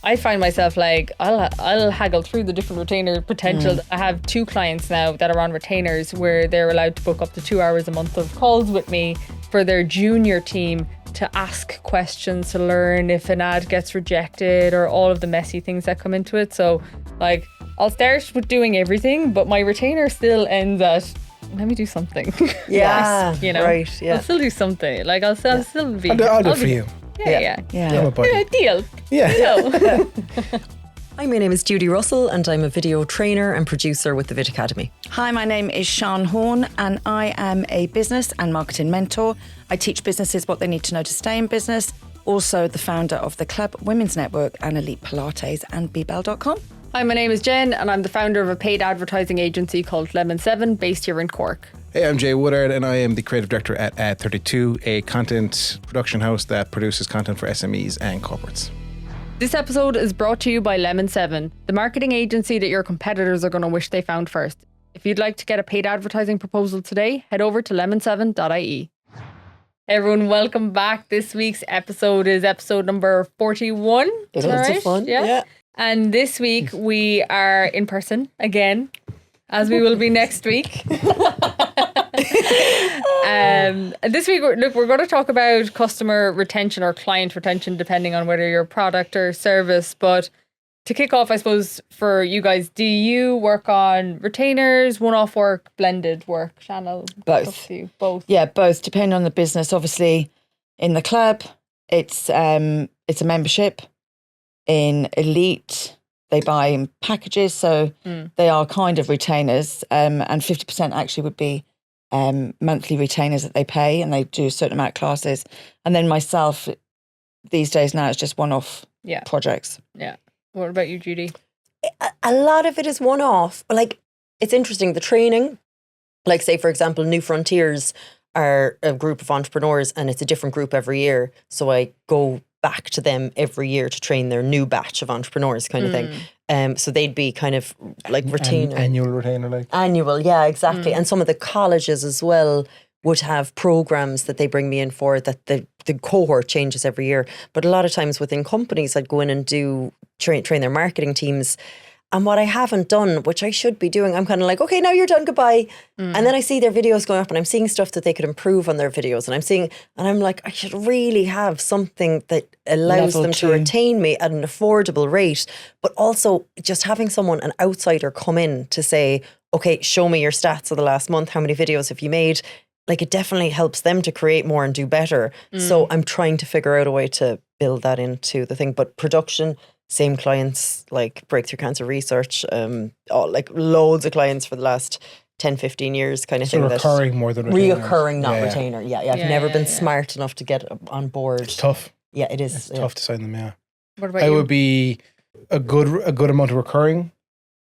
I find myself like I'll haggle through the different retainer potential. I have 2 clients now that are on retainers where they're allowed to book up to 2 hours a month of calls with me for their junior team to ask questions, to learn if an ad gets rejected or all of the messy things that come into it. So like I'll start with doing everything, but my retainer still ends at, let me do something. Yeah, you know, right. Yeah, I'll still do something. Like I'll still be. I'll do it for you. Yeah. I'm a buddy. Deal. Yeah. No. Hi, my name is Judie Russell and I'm a video trainer and producer with the Vid Academy. Hi, my name is Sian Horn and I am a business and marketing mentor. I teach businesses what they need to know to stay in business. Also the founder of the Club Women's Network and Elite Pilates and bbell.com. Hi, my name is Jen and I'm the founder of a paid advertising agency called Lemon 7 based here in Cork. Hey, I'm Jay Woodard and I am the creative director at Ad32, a content production house that produces content for SMEs and corporates. This episode is brought to you by Lemon 7, the marketing agency that your competitors are going to wish they found first. If you'd like to get a paid advertising proposal today, head over to lemon7.ie. Hey everyone, welcome back. This week's episode is episode number 41. It's lots of fun. Yeah. And this week we are in person again, as we will be next week. This week, we're going to talk about customer retention or client retention, depending on whether you're a product or service. But to kick off, I suppose, for you guys, do you work on retainers, one-off work, blended work, channel? Both. Both. Yeah, both. Depending on the business. Obviously, in the club, it's a membership. In Elite, they buy in packages, so they are kind of retainers, and 50% actually would be monthly retainers that they pay, and they do a certain amount of classes. And then myself, these days now, it's just one-off projects. Yeah. What about you, Judy? A lot of it is one-off. Like, it's interesting, the training, like say, for example, New Frontiers are a group of entrepreneurs and it's a different group every year. So I go back to them every year to train their new batch of entrepreneurs kind of thing. So they'd be kind of like retainer. Annual retainer, like. Annual, yeah, exactly. And some of the colleges as well would have programs that they bring me in for that the cohort changes every year. But a lot of times within companies, I'd go in and do train their marketing teams. And what I haven't done, which I should be doing, I'm kind of like, okay, now you're done, goodbye. And then I see their videos going up and I'm seeing stuff that they could improve on their videos. And I'm like, I should really have something that allows them to retain me at an affordable rate. But also just having someone, an outsider, come in to say, okay, show me your stats of the last month. How many videos have you made? Like, it definitely helps them to create more and do better. So I'm trying to figure out a way to build that into the thing. But production, same clients, like Breakthrough Cancer Research, like loads of clients for the last 10, 15 years kind of So thing. recurring more than retainer. Reoccurring, not retainer. Yeah, I've never been smart enough to get on board. It's tough. Yeah, it is. It's tough to sign them, yeah. What about I you? would be a good amount of recurring,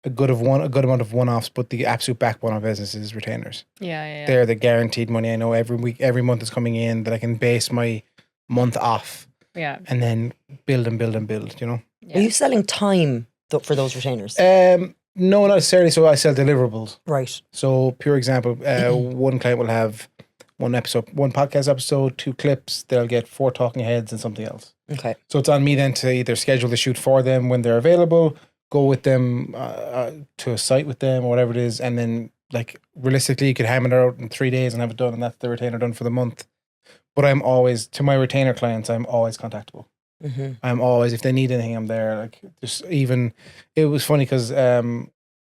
a good amount of one-offs, but the absolute backbone of business is retainers. Yeah. They're the guaranteed money. I know every week, every month is coming in that I can base my month off. Yeah. And then build, you know? Are you selling time for those retainers? No, not necessarily. So I sell deliverables. Right. So pure example, one client will have one podcast episode, 2 clips. They'll get 4 talking heads and something else. Okay. So it's on me then to either schedule the shoot for them when they're available, go with them to a site with them or whatever it is. And then like realistically you could hammer it out in 3 days and have it done, and that's the retainer done for the month. But I'm always, to my retainer clients, I'm always contactable. I'm always, if they need anything, I'm there. Like, just even, it was funny because the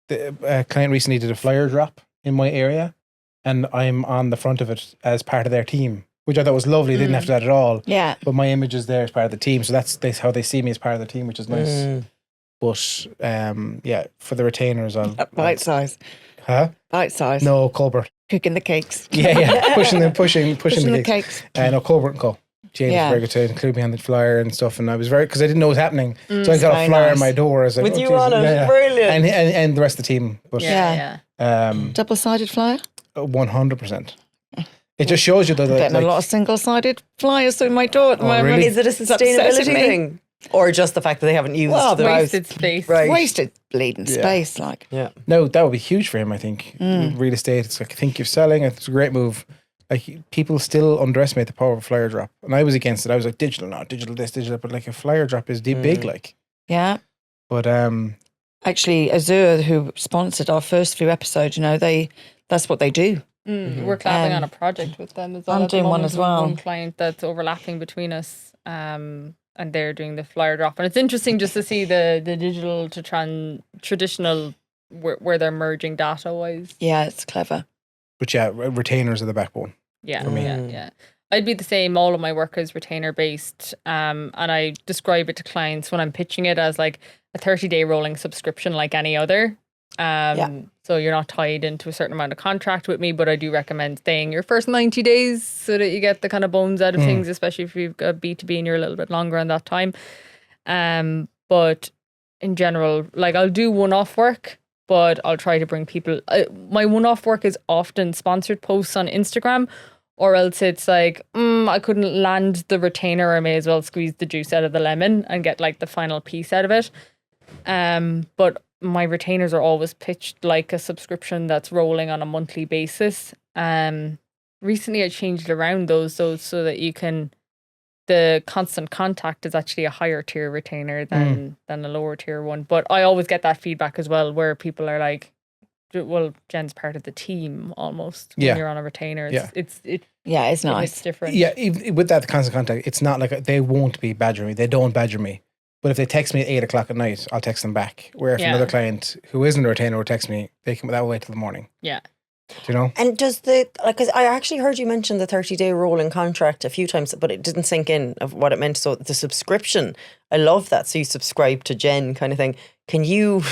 client recently did a flyer drop in my area, and I'm on the front of it as part of their team, which I thought was lovely. They didn't have to do that at all. Yeah. But my image is there as part of the team, so that's how they see me as part of the team, which is nice. But for the retainers, I'll Bite size. Huh? Bite size. No, Colbert. Cooking the cakes. Yeah, pushing the cakes. No, Colbert and Co. James was very good to include me on the flyer and stuff, and I was because I didn't know what was happening, so I got a flyer on my door. I was like, with you on it, brilliant. And the rest of the team. But Double-sided flyer? 100%. It just shows you that I'm getting a lot of single-sided flyers through my door at the moment. Really? Is it a sustainability thing? Or just the fact that they haven't used the wasted space. Right. Wasted bleeding space, like. Yeah. No, that would be huge for him, I think. Real estate, it's like, I think you're selling, it's a great move. Like, people still underestimate the power of a flyer drop. And I was against it. I was like, digital, not digital this, digital. But like, a flyer drop is big, like. Yeah. But Actually, Azure, who sponsored our first few episodes, that's what they do. We're collabing on a project with them as well. I'm at the doing one moment. as We have well. One client that's overlapping between us, and they're doing the flyer drop. And it's interesting just to see the digital to traditional where they're merging data wise. Yeah, it's clever. But yeah, retainers are the backbone. Yeah, for me. yeah. I'd be the same. All of my work is retainer based, and I describe it to clients when I'm pitching it as like a 30-day rolling subscription, like any other. So you're not tied into a certain amount of contract with me, but I do recommend staying your first 90 days so that you get the kind of bones out of things, especially if you've got B2B and you're a little bit longer on that time. But in general, like I'll do one-off work, but I'll try to bring people. My one-off work is often sponsored posts on Instagram, or else it's like, I couldn't land the retainer, I may as well squeeze the juice out of the lemon and get like the final piece out of it. But my retainers are always pitched like a subscription that's rolling on a monthly basis. Recently I changed around those so that you can, the constant contact is actually a higher tier retainer than a lower tier one. But I always get that feedback as well, where people are like, well, Jen's part of the team almost when you're on a retainer. It's nice. It's different. Yeah, even with that constant contact, it's not like they won't be badgering me. They don't badger me. But if they text me at 8 o'clock at night, I'll text them back. Where if another client who isn't a retainer will text me, they can that wait till the morning. Yeah. Do you know? And does because I actually heard you mention the 30-day rolling contract a few times, but it didn't sink in of what it meant. So the subscription, I love that. So you subscribe to Jen kind of thing. Can you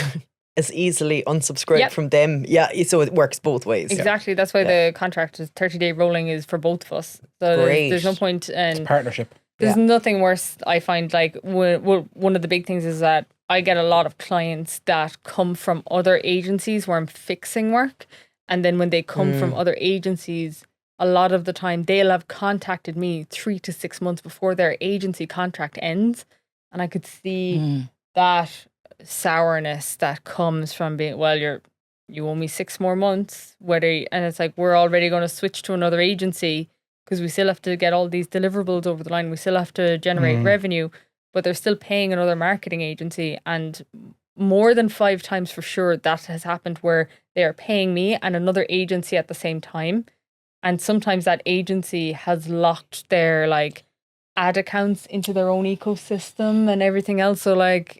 as easily unsubscribe from them? Yeah. So it works both ways. Exactly. That's why the contract is 30-day rolling is for both of us. So there's no point in it's partnership. There's nothing worse, I find. Like, one of the big things is that I get a lot of clients that come from other agencies where I'm fixing work. And then when they come from other agencies, a lot of the time they'll have contacted me 3 to 6 months before their agency contract ends. And I could see that sourness that comes from being, well, you owe me 6 more months. And it's like, we're already going to switch to another agency, because we still have to get all these deliverables over the line. We still have to generate revenue, but they're still paying another marketing agency. And more than 5 times for sure, that has happened where they are paying me and another agency at the same time. And sometimes that agency has locked their like ad accounts into their own ecosystem and everything else. So like,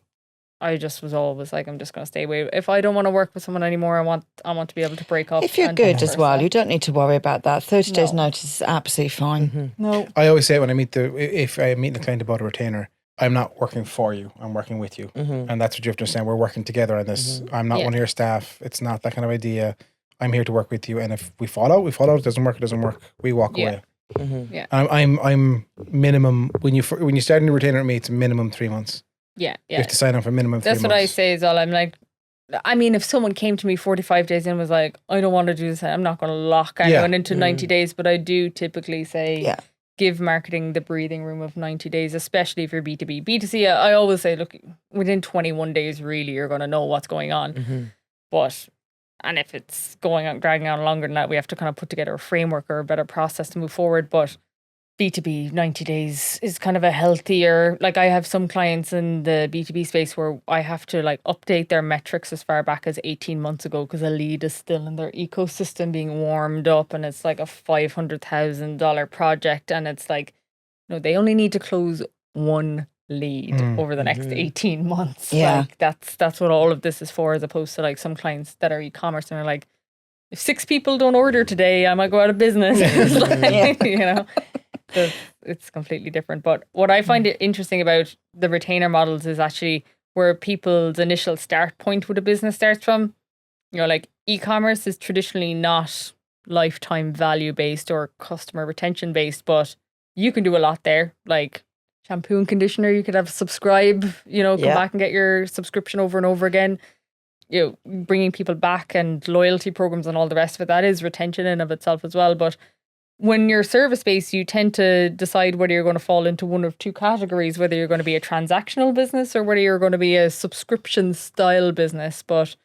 I just was always like, I'm just going to stay away. If I don't want to work with someone anymore, I want to be able to break up. If you're good as well, you don't need to worry about that. 30 days notice is absolutely fine. No. I always say when I meet if I meet the client about a retainer, I'm not working for you, I'm working with you. And that's what you have to understand. We're working together on this. I'm not one of your staff. It's not that kind of idea. I'm here to work with you. And if we fall out, it doesn't work. We walk away. Yeah. I'm minimum, when you start a new retainer with me, it's minimum 3 months. Yeah. You have to sign up for minimum 3 months. That's what I say is all. I'm like, I mean, if someone came to me 45 days in and was like, I don't want to do this, I'm not going to lock anyone into 90 days, but I do typically say, give marketing the breathing room of 90 days, especially if you're B2B. B2C, I always say, look, within 21 days, really, you're going to know what's going on. And if it's dragging on longer than that, we have to kind of put together a framework or a better process to move forward. But B2B 90 days is kind of a healthier, like I have some clients in the B2B space where I have to like update their metrics as far back as 18 months ago because a lead is still in their ecosystem being warmed up, and it's like a $500,000 project, and it's like, no, they only need to close one lead over the next 18 months. Like that's what all of this is for, as opposed to like some clients that are e-commerce and are like, if 6 people don't order today, I might go out of business. It's like, you know. So it's completely different. But what I find it interesting about the retainer models is actually where people's initial start point with a business starts from. You know, like e-commerce is traditionally not lifetime value based or customer retention based, but you can do a lot there. Like shampoo and conditioner, you could have subscribe, come back and get your subscription over and over again. You know, bringing people back and loyalty programs and all the rest of it, that is retention in of itself as well. But when you're service-based, you tend to decide whether you're going to fall into one of 2 categories, whether you're going to be a transactional business or whether you're going to be a subscription-style business. But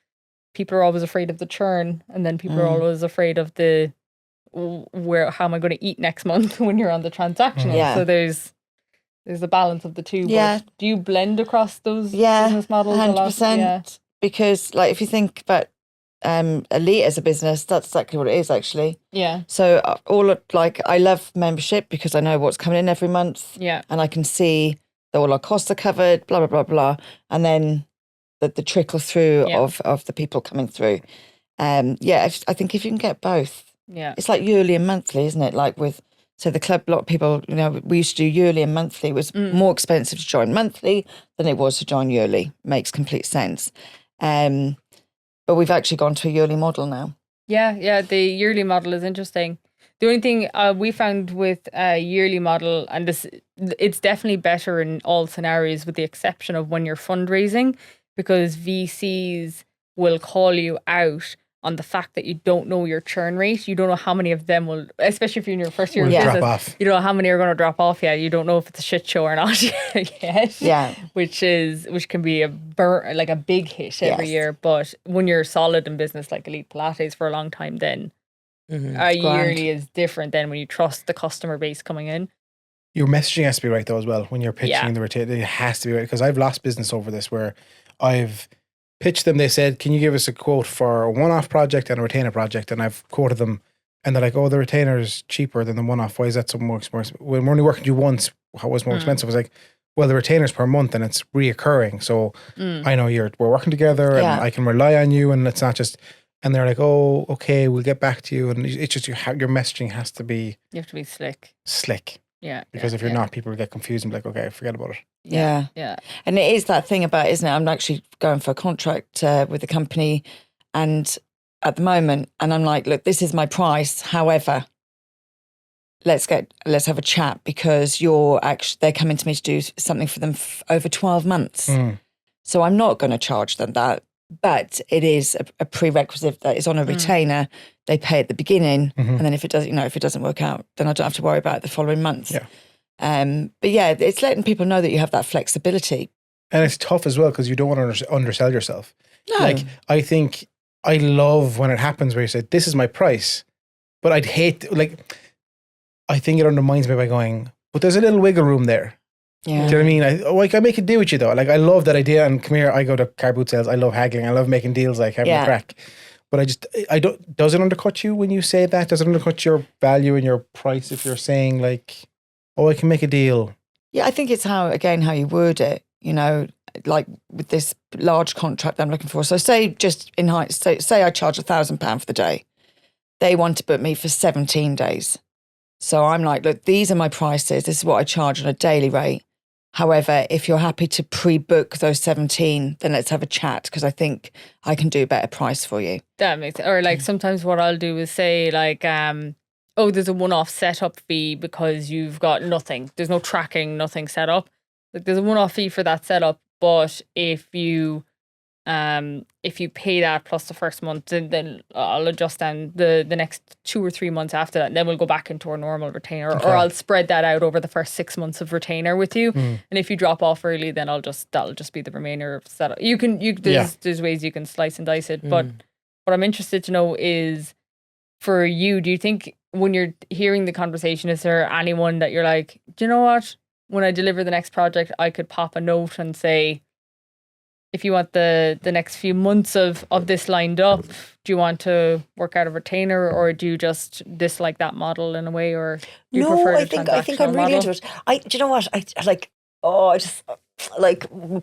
people are always afraid of the churn, and then people are always afraid of how am I going to eat next month when you're on the transactional? So there's There's a balance of the two. Yeah. But do you blend across those Yeah, business models a lot? 100%. Yeah. Because like if you think about Elite as a business, that's exactly what it is actually. Yeah. So I love membership because I know what's coming in every month. Yeah. And I can see that all our costs are covered, blah, blah, blah, blah. And then the trickle through of the people coming through. I think if you can get both, it's like yearly and monthly, isn't it? Like so the club, a lot of people, we used to do yearly and monthly. It was more expensive to join monthly than it was to join yearly. Makes complete sense. But we've actually gone to a yearly model now. Yeah. The yearly model is interesting. The only thing we found with a yearly model, and it's definitely better in all scenarios with the exception of when you're fundraising, because VCs will call you out on the fact that you don't know your churn rate. You don't know how many of them will, especially if you're in your first year of business, drop off. You don't know how many are going to drop off yet. You don't know if it's a shit show or not yet. Yeah. Which can be a big hit every year. But when you're solid in business like Elite Pilates for a long time, then a yearly is different than when you trust the customer base coming in. Your messaging has to be right though as well. When you're pitching the retainer, it has to be right. Because I've lost business over this where I've pitched them. They said, can you give us a quote for a one-off project and a retainer project? And I've quoted them and they're like, oh, the retainer is cheaper than the one-off. Why is that so more expensive? When we're only working with you once, how was more expensive? I was like, well, the retainer's per month and it's reoccurring. So I know we're working together and I can rely on you and it's not just, and they're like, oh, okay, we'll get back to you. And it's just your messaging has to be. You have to be slick. Yeah. Because if you're not, people will get confused and be like, okay, forget about it. Yeah. And it is that thing about, isn't it? I'm actually going for a contract with the company and at the moment, and I'm like, look, this is my price. However, let's have a chat because they're coming to me to do something for them over 12 months. So I'm not going to charge them that, but it is a prerequisite that is on a retainer. They pay at the beginning, and then if it doesn't work out, then I don't have to worry about it the following months. Yeah. But yeah, it's letting people know that you have that flexibility. And it's tough as well because you don't want to undersell yourself. No. Like, I think I love when it happens where you say, this is my price. But I'd hate, I think it undermines me by going, but there's a little wiggle room there. Yeah. Do you know what I mean? I can make a deal with you though. Like, I love that idea. And come here, I go to car boot sales. I love haggling. I love making deals, like having a crack. But does it undercut you when you say that? Does it undercut your value and your price if you're saying like, oh, I can make a deal? Yeah, I think it's how you word it, like with this large contract I'm looking for. So say just in height, say I charge £1,000 for the day. They want to book me for 17 days. So I'm like, look, these are my prices. This is what I charge on a daily rate. However, if you're happy to pre-book those 17, then let's have a chat because I think I can do a better price for you. That makes sense. Or like sometimes what I'll do is say like, oh, there's a one-off setup fee because you've got nothing. There's no tracking, nothing set up. Like there's a one-off fee for that setup, but if you pay that plus the first month, then I'll adjust down the next 2 or 3 months after that, and then we'll go back into our normal retainer, or I'll spread that out over the first 6 months of retainer with you. And if you drop off early, then that'll just be the remainder of setup. There's ways you can slice and dice it, but what I'm interested to know is for you, do you think when you're hearing the conversation, is there anyone that you're like, do you know what? When I deliver the next project, I could pop a note and say, if you want the next few months of this lined up, do you want to work out a retainer or do you just dislike that model in a way, or do you prefer the transactional I think I'm really model? into it. Do you know what?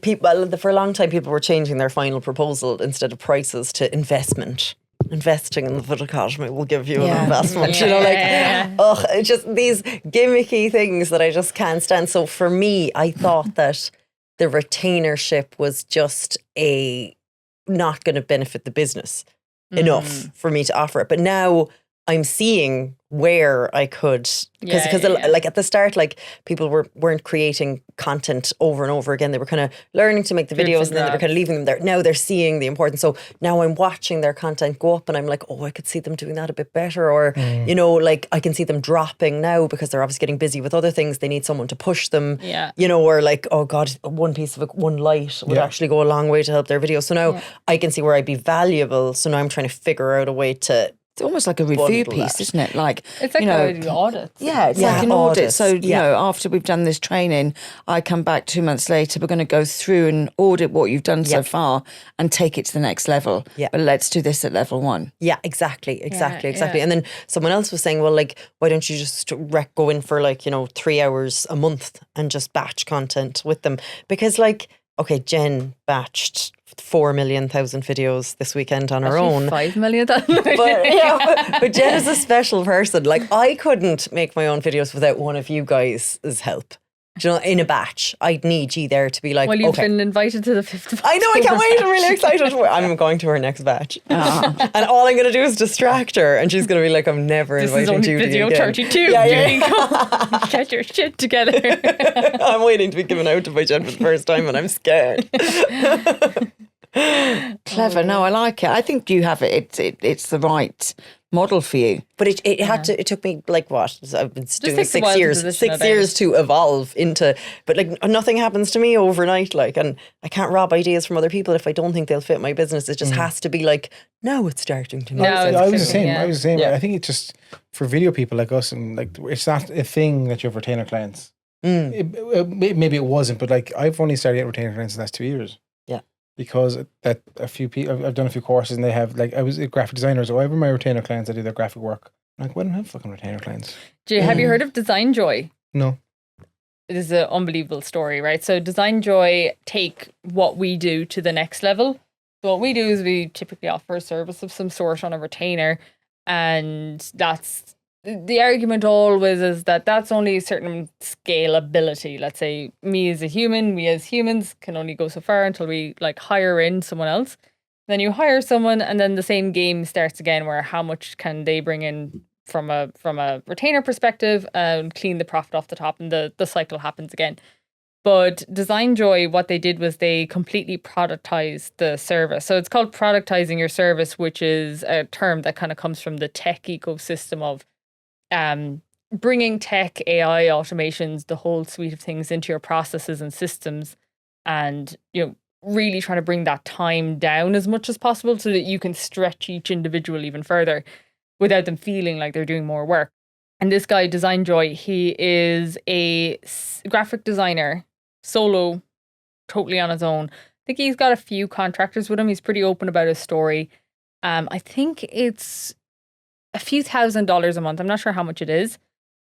People for a long time people were changing their final proposal instead of prices to investment. Investing in the foot economy will give you an investment. It's just these gimmicky things that I just can't stand. So for me, I thought that the retainership was just not going to benefit the business enough for me to offer it. But now I'm seeing where I could, because like at the start, like people weren't creating content over and over again. They were kind of learning to make the videos and then they were kind of leaving them there. Now they're seeing the importance. So now I'm watching their content go up and I'm like, oh, I could see them doing that a bit better. Or, like I can see them dropping now because they're obviously getting busy with other things. They need someone to push them, or like, oh God, one light would actually go a long way to help their video. So now I can see where I'd be valuable. So now I'm trying to figure out a way to It's almost like a review Bundle piece, that. isn't it? Like, It's like you know, the audits. yeah, it's Yeah, like an audit. audits, So, you yeah. know, after we've done this training, I come back 2 months later, we're going to go through and audit what you've done so Yeah. far and take it to the next level. Yeah. But let's do this at level 1. Yeah, exactly. yeah. And then someone else was saying, well, like, why don't you just go in for 3 hours a month and just batch content with them? Because okay, Jen batched 4 million thousand videos this weekend on her own. 5 million. But Jen is a special person. I couldn't make my own videos without one of you guys' help. Do you know, in a batch, I'd need you there to be like, Well, you've okay. been invited to the 5th of I know, I can't wait. I'm really excited. I'm going to her next batch. And all I'm going to do is distract her. And she's going to be like, I'm never This is inviting only Judie video again. 32. Yeah. Judie, come get your shit together. I'm waiting to be given out to by Jen for the first time and I'm scared. Clever. No, I like it. I think you have it. It's the right model for you. But it took me what? I've been doing takes this a while 6 to years. position 6 it, years to evolve into, but nothing happens to me overnight. And I can't rob ideas from other people if I don't think they'll fit my business. It just has to be now it's starting to make Now sense. it's I was the fitting, same. yeah. I was the same. Yeah. I think it's just for video people like us, and it's not a thing that you have retainer clients. Maybe it wasn't, but I've only started getting retainer clients in the last 2 years. Yeah. Because that a few people, I've done a few courses and they have I was a graphic designer, so whenever my retainer clients, I do their graphic work. I'm like, why don't I have fucking retainer clients? Jay, have you heard of Design Joy? No. It is an unbelievable story, right? So Design Joy take what we do to the next level. So what we do is we typically offer a service of some sort on a retainer, and that's the argument always is that that's only a certain scalability. Let's say me as a human, we as humans can only go so far until we hire in someone else. Then you hire someone, and then the same game starts again, where how much can they bring in from a retainer perspective and clean the profit off the top, and the cycle happens again. But Design Joy, what they did was they completely productized the service. So it's called productizing your service, which is a term that kind of comes from the tech ecosystem of bringing tech, AI, automations, the whole suite of things into your processes and systems, and really trying to bring that time down as much as possible so that you can stretch each individual even further without them feeling like they're doing more work. And this guy, Design Joy, he is a graphic designer, solo, totally on his own. I think he's got a few contractors with him. He's pretty open about his story. I think it's a few $1,000s a month. I'm not sure how much it is.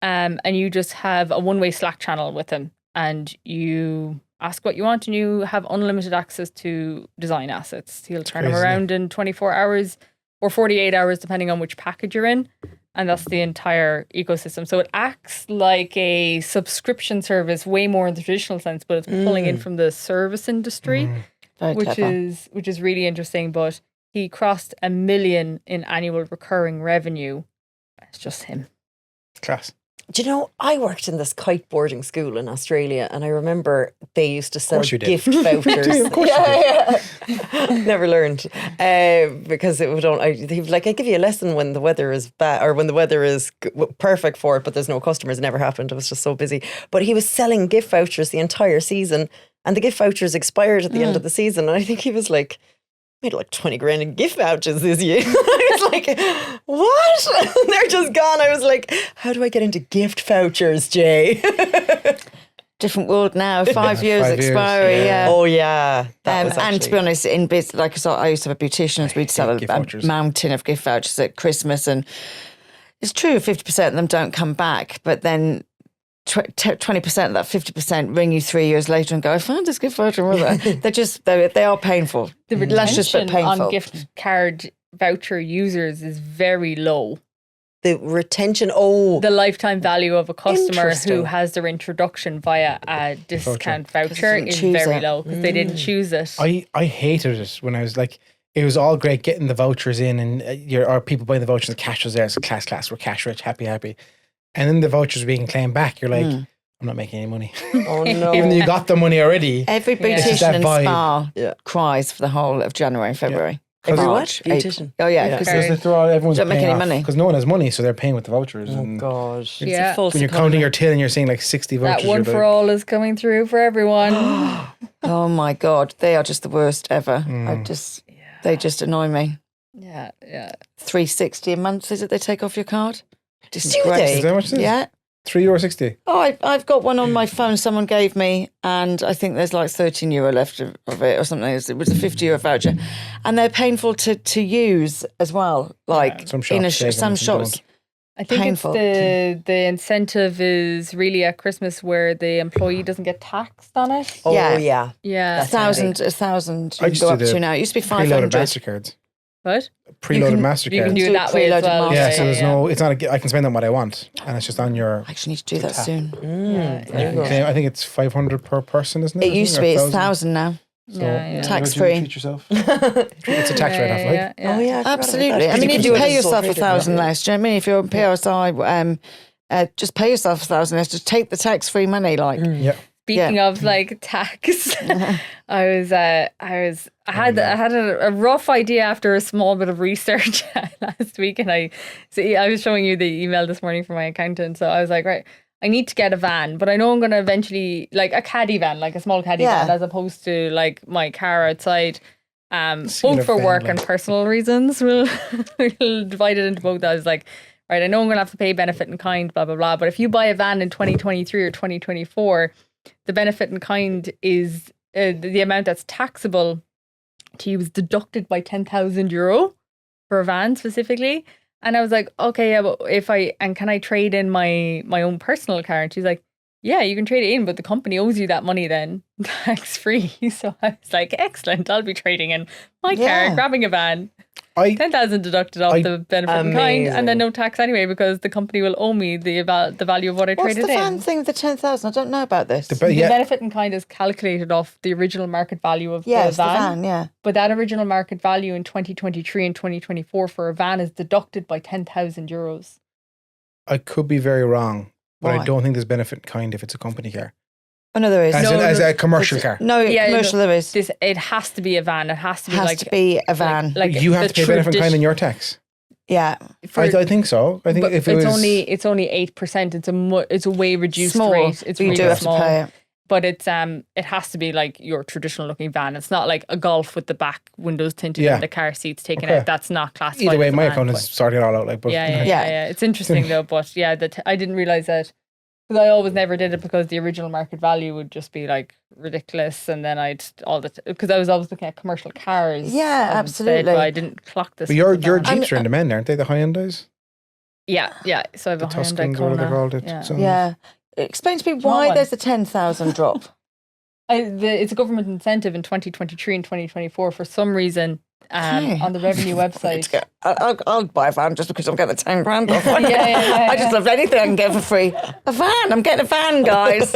And you just have a one-way Slack channel with him, and you ask what you want, and you have unlimited access to design assets. He'll turn them crazy. around in 24 hours or 48 hours, depending on which package you're in. And that's the entire ecosystem. So it acts like a subscription service, way more in the traditional sense, but it's pulling in from the service industry, Very which clever. is really interesting. But he crossed $1 million in annual recurring revenue. It's just him. Class. Do you know, I worked in this kiteboarding school in Australia, and I remember they used to sell course you did. gift vouchers. Of course you Never learned because it would only. He'd be like, I give you a lesson when the weather is bad or when the weather is perfect for it, but there's no customers. It never happened. I was just so busy. But he was selling gift vouchers the entire season, and the gift vouchers expired at the end of the season. And I think he was like, made like 20 grand in gift vouchers this year. I was like, what? They're just gone. I was like, how do I get into gift vouchers, Jay? Different world now. 5 years 5 years, expiry. yeah. Yeah. Oh yeah, that was And to be honest, in business, like I saw, I used to have a beautician, we'd sell hate gift a vouchers. mountain of gift vouchers at Christmas, and it's true, 50% of them don't come back, but then 20% of that 50% ring you 3 years later and go, I found this gift voucher. They are painful. The Luscious but retention painful. on gift card voucher users is very low. the retention. Oh, The lifetime value of a customer who Interesting. has their introduction via a discount voucher didn't is choose very it. low because they didn't choose it. I hated it when I was like, it was all great getting the vouchers in and or people buying the vouchers, the cash was there, so class, we're cash rich, happy. And then the vouchers being claimed back, you're like, I'm not making any money. oh no. Even though you got the money already. Every Yeah. It's just beautician that and vibe. spa Yeah. cries for the whole of January and February. Every what? March, Beautician? April. Oh yeah, Yeah. because Because everyone's Don't make paying any money. because no one has money, so they're paying with the vouchers. Oh and gosh. Yeah. when you're counting your till and you're seeing like 60 vouchers, That one you're for like, all is coming through for everyone. oh my god, they are just the worst ever. They just annoy me. Yeah, yeah. $360 a month, is it? They take off your card. Do they? Is that what it is? Yeah. €3.60. Oh, I've got one on my phone someone gave me, and I think there's like €13 left of it or something. It was a €50 voucher. And they're painful to use as well. Like Some shops take them some and some shops. don't. I think Painful. it's the incentive is really at Christmas where the employee doesn't get taxed on it. Oh, Yeah. yeah. Yeah. That's $1,000 I you just go do up the to now. It used to be Preloaded 500. MasterCards. What? Preloaded can- MasterCards. You can do Do it that way as preloaded well. miles. Yeah, so there's yeah. no, it's not, I can spend on what I want. And it's just on your, I actually need to do that soon. Yeah, Very good. I think it's 500 per person, isn't it? It used to be, it's 1,000 now. So, Yeah. Tax Judie, free. treat yourself. It's a tax write-off, like. Yeah, yeah. Oh, yeah. I forgot about Absolutely. that. I mean, You if can you do it pay as a sole yourself trader, 1,000 yeah. less, do you know what I mean? If you're a PRSI, just pay yourself 1,000 less. Just take the tax-free money. Like, Yeah. Speaking of like tax, I had a rough idea after a small bit of research last week, and I was showing you the email this morning from my accountant. So I was like, right, I need to get a van, but I know I'm going to eventually like a caddy van, like a small caddy Yeah. van, as opposed to like my car outside. Singular Both for van, work like. and personal reasons. We'll divide it into both. I was like, right, I know I'm going to have to pay benefit in kind, blah, blah, blah. But if you buy a van in 2023 or 2024, the benefit in kind is the amount that's taxable to you is deducted by €10,000 for a van specifically. And I was like, okay, yeah, but can I trade in my own personal car? And she's like, yeah, you can trade it in, but the company owes you that money then tax free. So I was like, excellent, I'll be trading in my Yeah. car, grabbing a van. I 10,000 deducted off the benefit in kind, and then Amazing. no tax anyway because the company will owe me the value of what I what's traded the van in. thing with the 10,000? I don't know about this. But The yeah, benefit in kind is calculated off the original market value of Yes, the the van. van, yeah. But that original market value in 2023 and 2024 for a van is deducted by €10,000. I could be very wrong, but Why? I don't think there's benefit in kind if it's a company car. Oh, no, there is. As a commercial car. No, Yeah, commercial no, there is. It has to be a van. It has to be Has like to be a van. Like You have the to pay benefit in kind in tradi- your tax. yeah. for- I think so. I think but if it was it's only 8%. It's a way reduced Small. rate. It's but you really do have small. to pay it. But it's it has to be like your traditional looking van. It's not like a Golf with the back windows tinted Yeah. and the car seats taken Okay. out. That's not classified. either way, as a my van, account but- is sorting it all out. Like, but Yeah. It's interesting though, but yeah, I didn't realize that because I always never did it because the original market value would just be like ridiculous, and then because I was always looking at commercial cars. Yeah, instead, absolutely. but I didn't clock this. But your with the van. Jeeps are in demand, aren't they? The Hyundais, Yeah. So I have the a Hyundai Tuscans, what are they Kona. called? Yeah. So- Yeah. Explain to me Small why one. there's a 10,000 drop. It's a government incentive in 2023 and 2024 for some reason Okay. on the revenue website. I'll buy a van just because I'm getting 10 grand off. Yeah. I just love anything I can get for free. A van. I'm getting a van, guys.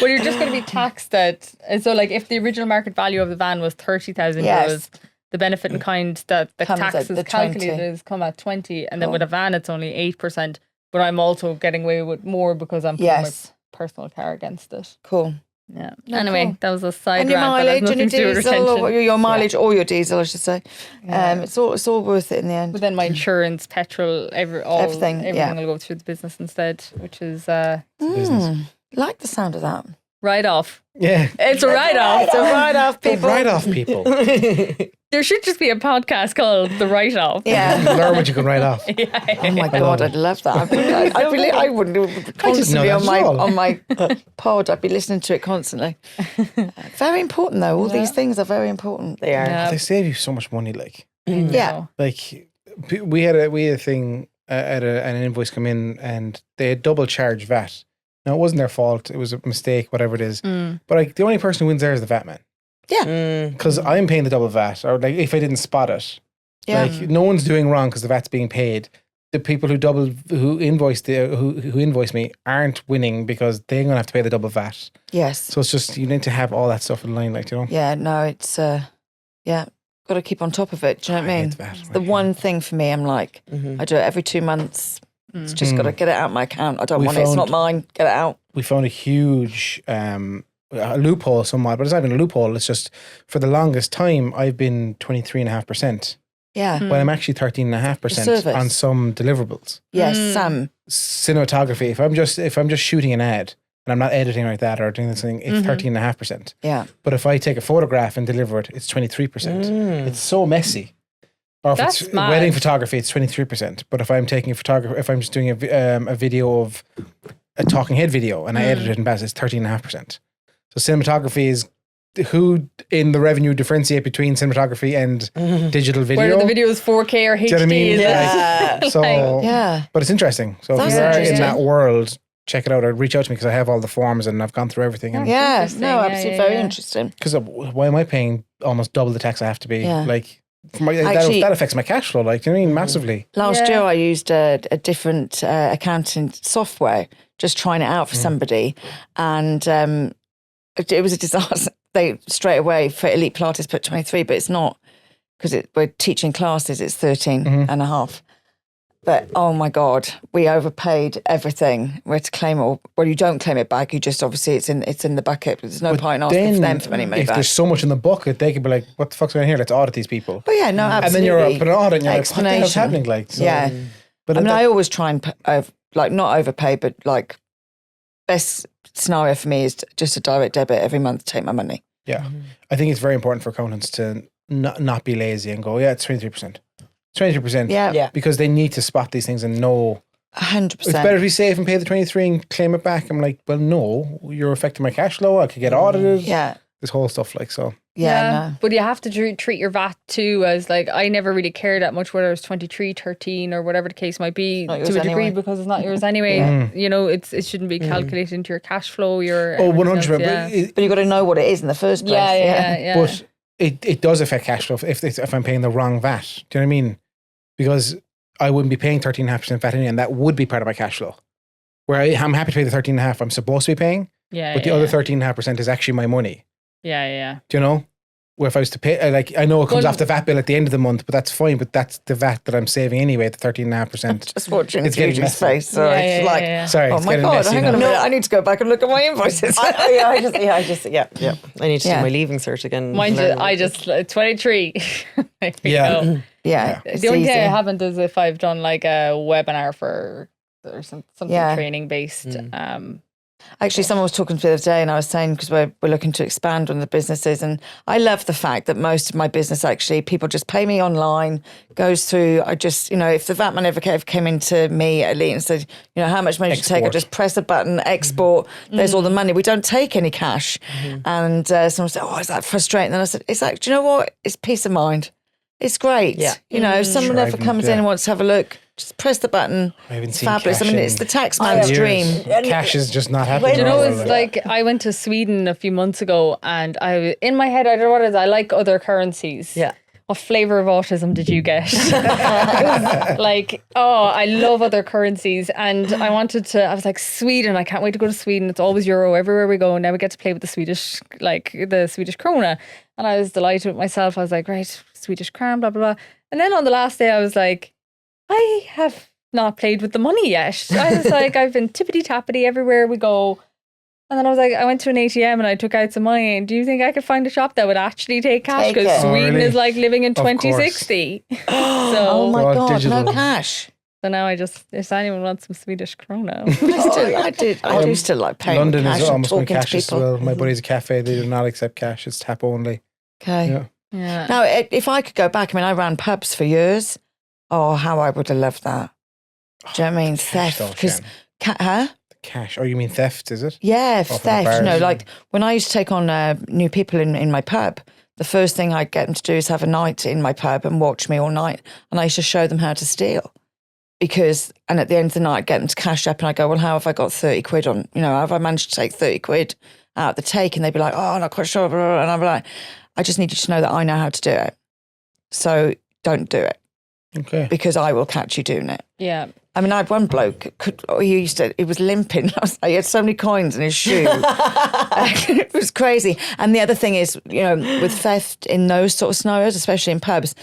Well, you're just going to be taxed at. And so, like, if the original market value of the van was €30,000, Yes. the benefit in kind that the Comes tax at is the 20. calculated is come at 20, and then Cool. with a van it's only 8%. But I'm also getting away with more because I'm putting Yes. my personal car against it. Cool. Yeah. No, Anyway, cool. that was a side And your rant. That has mileage and your nothing to do with diesel, retention. or your mileage or your diesel, I should say. Yeah. It's all worth it in the end. But then my insurance, petrol, Everything, yeah. will go through the business instead, which is business. Like the sound of that. write off. Yeah. It's a write off. It's a write-off, people. Write off people. There should just be a podcast called The Write Off. Yeah. Learn what you can write off. Oh my God, I'd love that. I wouldn't do it constantly that at all. on my pod. I'd be listening to it constantly. Very important, though. All these things are very important. They are. Yeah. They save you so much money. Like Yeah. we had a thing an invoice come in and they had double charged VAT. Now it wasn't their fault. It was a mistake, whatever it is. But like the only person who wins there is the VAT man. Yeah. Because I'm paying the double VAT, or like if I didn't spot it, Yeah. like no one's doing wrong because the VAT's being paid. The people who invoice me aren't winning because they're gonna have to pay the double VAT. Yes. So it's just you need to have all that stuff in line, like you know. Yeah. No, it's got to keep on top of it. Do you know what I I hate mean? the VAT, It's the like, one thing for me. I'm like, I do it every 2 months. It's just got to get it out of my account. I don't We want it. It's not found- mine. Get it out. We found a huge a loophole somewhat, but it's not even a loophole. It's just for the longest time I've been 23.5%, Yeah. but I'm actually 13.5% Service. on some deliverables. Yes. Some. Cinematography. If I'm just shooting an ad and I'm not editing like that or doing this thing, it's 13.5%. Yeah. But if I take a photograph and deliver it, it's 23%. It's so messy. Or if That's it's mad. wedding photography, it's 23%. But if I'm taking a photography, if I'm just doing a video of a talking head video and I edit it and pass, it's 13.5%. So cinematography is who in the revenue differentiate between cinematography and digital video. Whether the video is 4K or HD. Do you know what I mean? is Yeah. Like, so, Yeah. but it's interesting. So That's if you are in interesting. that world, check it out. Or reach out to me because I have all the forms and I've gone through everything. And Yeah. Interesting. No, Yeah, absolutely. yeah, Very yeah. interesting. because why am I paying almost double the tax I have to be? Yeah. Like, for my, Actually- that affects my cash flow. Like, do you know what I mean? Massively. Last Yeah. year, I used a different accounting software, just trying it out for somebody, and it was a disaster. They straight away for elite Pilates put 23, but it's not because we're teaching classes. It's 13 and a half. But oh my God, we overpaid everything. We had to claim it. Well, you don't claim it back. You just obviously it's in the bucket. There's no point in asking for them for any money if back. there's so much in the bucket, they could be like, "What the fuck's going on here? Let's audit these people." But yeah, no, absolutely. And then you're up in an audit, and you're like, "What the hell's Explanation. happening?" Like, so, Yeah. But I mean, I always try and not overpay, but like best scenario for me is just a direct debit every month to take my money. yeah, I think it's very important for accountants to not be lazy and go, "Yeah, it's 23%, 23%." Yeah, because they need to spot these things and know 100%. it's better to be safe and pay the 23 and claim it back. I'm like, well, no, you're affecting my cash flow. I could get audited. Yeah, This whole stuff, like, so. yeah, no. But you have to treat your VAT too as like, I never really cared that much whether it was 23, 13 or whatever the case might be Not to a yours degree anyway. because it's not yours anyway. You know, it shouldn't be calculated into your cash flow, your Oh, everything 100%. else, yeah. But But you've got to know what it is in the first place. Yeah. But it does affect cash flow if I'm paying the wrong VAT. Do you know what I mean? Because I wouldn't be paying 13.5% VAT anyway, and that would be part of my cash flow. Where I'm happy to pay the 13.5% I'm supposed to be paying, but the other 13.5% is actually my money. Yeah. Do you know? Where if I was to pay, I know it comes Well- off the VAT bill at the end of the month, but that's fine. But that's the VAT that I'm saving anyway, the 13.5%. Just watching It's getting Judie's messy. face. Sorry. Yeah, She's like, yeah. Sorry, oh it's my getting God, messy hang on a now. minute. I need to go back and look at my invoices. I just yeah. I need to Yeah. do my leaving cert again. Mind you, Learn I it. just 23. There you Yeah. go. Yeah. It's The only easy. thing I haven't is if I've done like a webinar or something Yeah. training based. Actually, someone was talking to me the other day and I was saying, because we're looking to expand on the businesses, and I love the fact that most of my business, actually, people just pay me online, goes through, I just, if the VAT man ever came into me at Elite and said, how much money do you take? I Export. just press a button, export, there's all the money. We don't take any cash. And someone said, oh, is that frustrating? And I said, it's like, do you know what? It's peace of mind. It's great. Yeah. If someone Sure, ever comes in and wants to have a look, just press the button. I haven't It's seen fabulous. I cash mean, in it's the tax man's years. dream. Cash is just not happening. Do You know, anymore, it's like I went to Sweden a few months ago and in my head, I don't know what it is, I like other currencies. Yeah. What flavor of autism did you get? I love other currencies. And I was like, Sweden, I can't wait to go to Sweden. It's always euro everywhere we go. Now we get to play with the Swedish krona. And I was delighted with myself. I was like, right, Swedish crown, blah, blah, blah. And then on the last day, I was like, I have not played with the money yet. I was like, I've been tippity-tappity everywhere we go. And then I was like, I went to an ATM and I took out some money. And do you think I could find a shop that would actually take cash? Take Because it. Oh, Sweden really? is like living in Of course. 2060. Oh my All God, digital. no cash. So now if anyone wants some Swedish krona. I do still like paying London cash is and almost going talking to cashless as people. well. My buddy's a cafe. They do not accept cash. It's tap only. Okay. Yeah. Yeah. Now, if I could go back, I ran pubs for years. Oh, how I would have loved that. Do you know what I mean? Cash Theft. though, Because, Shan. Cash. Oh, you mean theft, is it? yeah, Off of the theft. bars. Like when I used to take on new people in my pub, the first thing I'd get them to do is have a night in my pub and watch me all night. And I used to show them how to steal. And at the end of the night, I'd get them to cash up and I'd go, well, how have I got 30 quid on, how have I managed to take 30 quid out of the take? And they'd be like, oh, I'm not quite sure. And I'd be like, I just need you to know that I know how to do it. So don't do it Okay. because I will catch you doing it. Yeah. I had one bloke, he was limping. He had so many coins in his shoe. It was crazy. And the other thing is, with theft in those sort of scenarios, especially in pubs,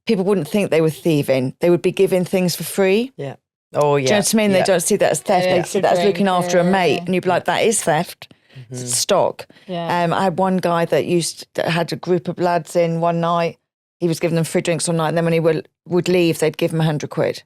people wouldn't think they were thieving. They would be giving things for free. Yeah. Oh, yeah. Do you know what I mean? Yeah. They don't see that as theft. Yeah, They see that as looking after a mate. yeah. And you'd be like, that is theft. It's stock. Yeah. I had one guy that had a group of lads in one night. He was giving them free drinks all night. And then when he would leave, they'd give him 100 quid.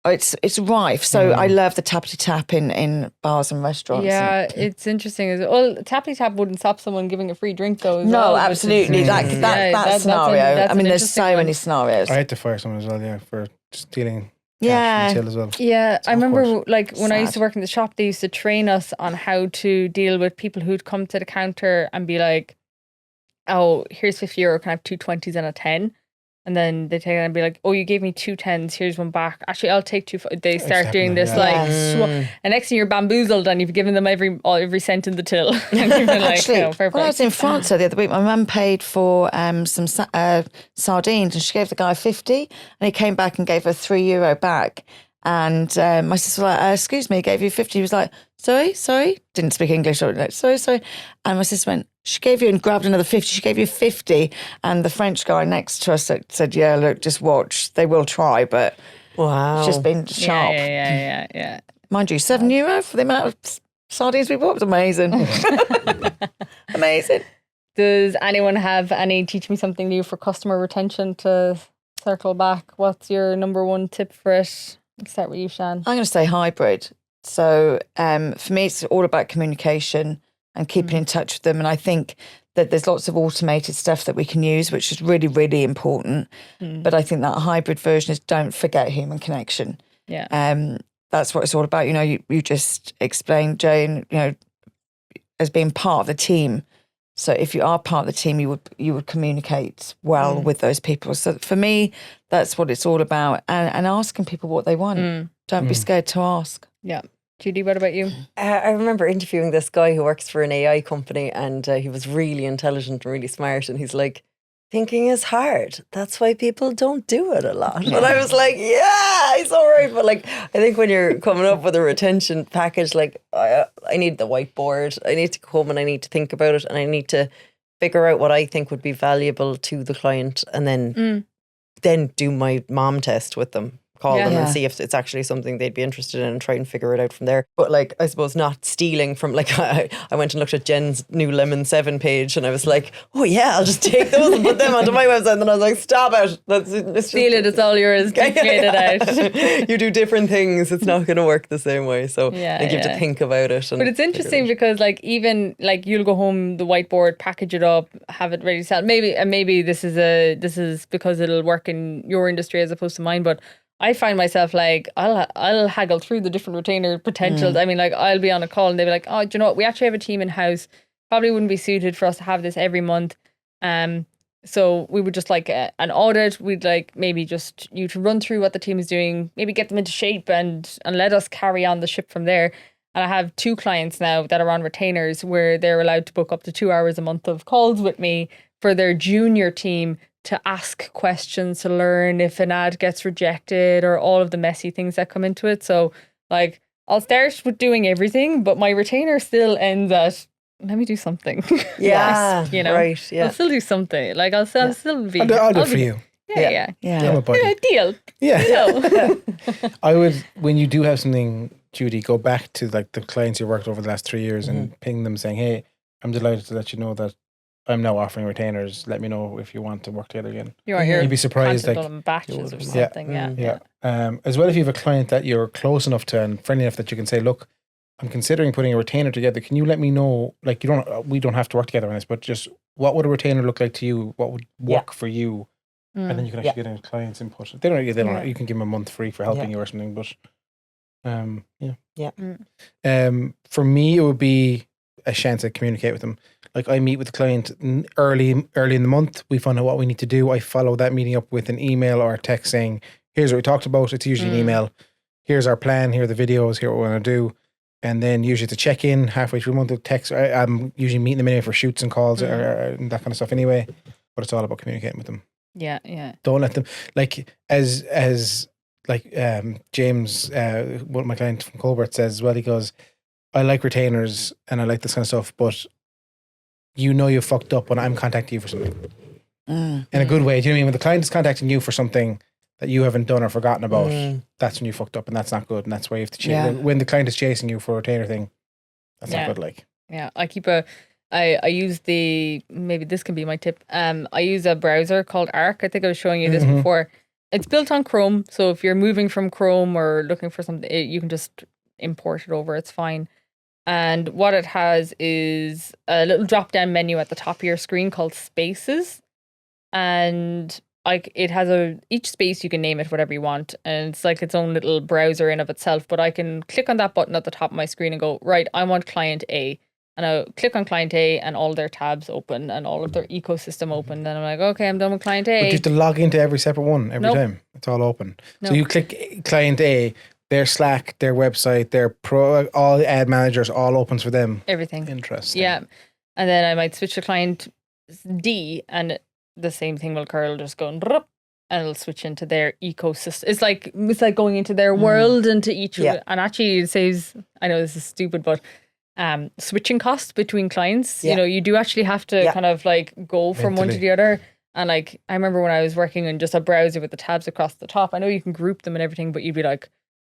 it's rife. So I love the tappity tap in bars and restaurants. Yeah, it's interesting. Well, tappity tap wouldn't stop someone giving a free drink though. As No, well, absolutely. That scenario. that's I mean, an there's interesting so many one. scenarios. I had to fire someone as well, yeah, for stealing cash Yeah. from the till as well. Yeah, I remember awkward. like when I used to Sad. work in the shop, they used to train us on how to deal with people who'd come to the counter and be like, "Oh, here's €50. Can I have two 20s and a 10?" And then they take it and be like, "Oh, you gave me two 10s. Here's one back. Actually, I'll take two." They start doing this Exactly, and next thing you're bamboozled and you've given them every cent in the till. And you've been like, Actually, "Oh, fair when I play." was in France the other week, my mum paid for some sardines, and she gave the guy 50, and he came back and gave her €3 back. And my sister was like, "Excuse me, I gave you 50." He was like, "Sorry," didn't speak English. Like, sorry. And my sister went, "She gave you," and grabbed another 50. She gave you 50. And the French guy next to us said, "Yeah, look, just watch. They will try, but Wow. it's just been sharp." Yeah. Mind you, €7 for the amount of sardines we bought was amazing. Amazing. Does anyone have any teach me something new for customer retention to circle back? What's your number one tip for it? Let's start with you, Sian. I'm going to say hybrid. So for me, it's all about communication and keeping in touch with them. And I think that there's lots of automated stuff that we can use, which is really, really important. But I think that hybrid version is don't forget human connection. Yeah. That's what it's all about. You know, you just explained, Jay, and, you know, as being part of the team. So if you are part of the team, you would communicate well with those people. So for me, that's what it's all about. And asking people what they want. Don't be scared to ask. Yeah. Judie, what about you? I remember interviewing this guy who works for an AI company, and he was really intelligent and really smart. And he's like, "Thinking is hard. That's why people don't do it a lot." And I was like, "Yeah, he's all right." But like, I think when you're coming up with a retention package, like I need the whiteboard. I need to come and I need to think about it, and I need to figure out what I think would be valuable to the client, and then do my mom test with them. Call them and see if it's actually something they'd be interested in and try and figure it out from there. But like, I suppose not stealing from, like, I went and looked at Jen's new Lemon 7 page and I was like, "Oh yeah, I'll just take those and put them onto my website." And then I was like, "Stop it. Steal it, it's all yours. Get it out. You do different things. It's not going to work the same way." So Yeah, I think you have to think about it. But it's interesting because like even like you'll go home, the whiteboard, package it up, have it ready to sell. Maybe this is because it'll work in your industry as opposed to mine, but I find myself like I'll haggle through the different retainer potentials. I mean, like I'll be on a call and they'll be like, "Oh, do you know what? We actually have a team in house. Probably wouldn't be suited for us to have this every month. So we would just like an audit. We'd like maybe just you to run through what the team is doing, maybe get them into shape and let us carry on the ship from there." And I have two clients now that are on retainers where they're allowed to book up to 2 hours a month of calls with me for their junior team to ask questions, to learn if an ad gets rejected or all of the messy things that come into it. So like I'll start with doing everything, but my retainer still ends at, "Let me do something." Yeah, you know, right. Yeah. I'll still do something. Like I'll still be. I'll do it for you. Yeah. I'm a buddy. Deal. Yeah. No. I would, when you do have something, Judy, go back to like the clients you worked over the last 3 years and ping them saying, "Hey, I'm delighted to let you know that I'm now offering retainers. Let me know if you want to work together again." You'd be surprised, like, on batches or Yeah. something. Yeah. Yeah. As well, if you have a client that you're close enough to and friendly enough that you can say, "Look, I'm considering putting a retainer together. Can you let me know? Like, we don't have to work together on this, but just what would a retainer look like to you? What would work for you?" And then you can actually get a client's input. They don't. You can give them a month free for helping you or something. But, for me, it would be a chance to communicate with them. Like I meet with the client early in the month. We find out what we need to do. I follow that meeting up with an email or a text saying, "Here's what we talked about." It's usually an email. "Here's our plan. Here are the videos. Here what we want to do." And then usually it's a check-in halfway through the month. The text. I'm usually meeting them anyway for shoots and calls or that kind of stuff anyway. But it's all about communicating with them. Yeah. Don't let them, like as James, one of my clients from Colbert says as well. He goes, "I like retainers and I like this kind of stuff, but you know you fucked up when I'm contacting you for something." In a good way. Do you know what I mean? When the client is contacting you for something that you haven't done or forgotten about, that's when you fucked up, and that's not good. And that's why you have to chase. When the client is chasing you for a retainer thing, that's not good. Like, I keep I use maybe this can be my tip. I use a browser called Arc. I think I was showing you this before. It's built on Chrome, so if you're moving from Chrome or looking for something, you can just import it over. It's fine. And what it has is a little drop-down menu at the top of your screen called Spaces, and like it has each space you can name it whatever you want, and it's like its own little browser in of itself. But I can click on that button at the top of my screen and go, right, I want client A. And I'll click on client A and all their tabs open and all of their ecosystem open. Then I'm like, okay, I'm done with client A. But you have to log into every separate one every Nope. time. It's all open. So Nope. you click client A, their Slack, their website, their all the ad managers, all opens for them. Everything. Interesting. Yeah. And then I might switch to client D and the same thing will occur. It'll just go and it'll switch into their ecosystem. It's like going into their world and to each. Yeah. And actually it saves, I know this is stupid, but switching costs between clients. Yeah. You know, you do actually have to kind of like go from one to Mentally. the other. And like, I remember when I was working on just a browser with the tabs across the top, I know you can group them and everything, but you'd be like,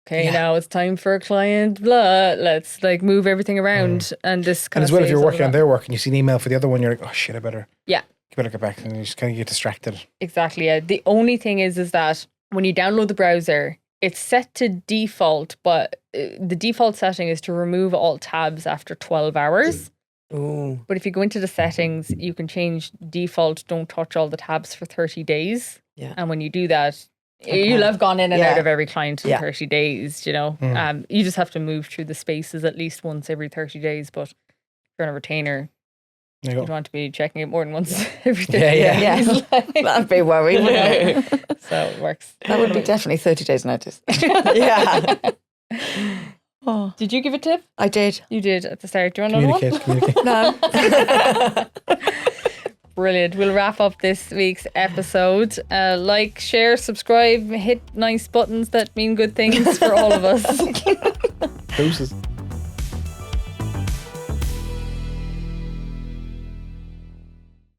okay, now it's time for client blah. Let's like move everything around. And this kind And as of well, if saves you're all working of on that. their work and you see an email for the other one, you're like, oh shit, I better get back. And you just kind of get distracted. Exactly. Yeah. The only thing is that when you download the browser, it's set to default, but the default setting is to remove all tabs after 12 hours. Ooh. But if you go into the settings, you can change default, don't touch all the tabs for 30 days. Yeah. And when you do that, you'll have gone in and out of every client in Yeah. 30 days, you know. You just have to move through the spaces at least once every 30 days. But if you're on a retainer, There you you'd go. want to be checking it more than once every 30 Yeah, days. That'd be worrying, wouldn't it? So it works. That would be definitely 30 days notice. Yeah. Oh, Did you give a tip? I did. You did at the start. Do you want another one? Communicate. No. Brilliant. We'll wrap up this week's episode. Like, share, subscribe, hit nice buttons that mean good things for all of us. Deuces.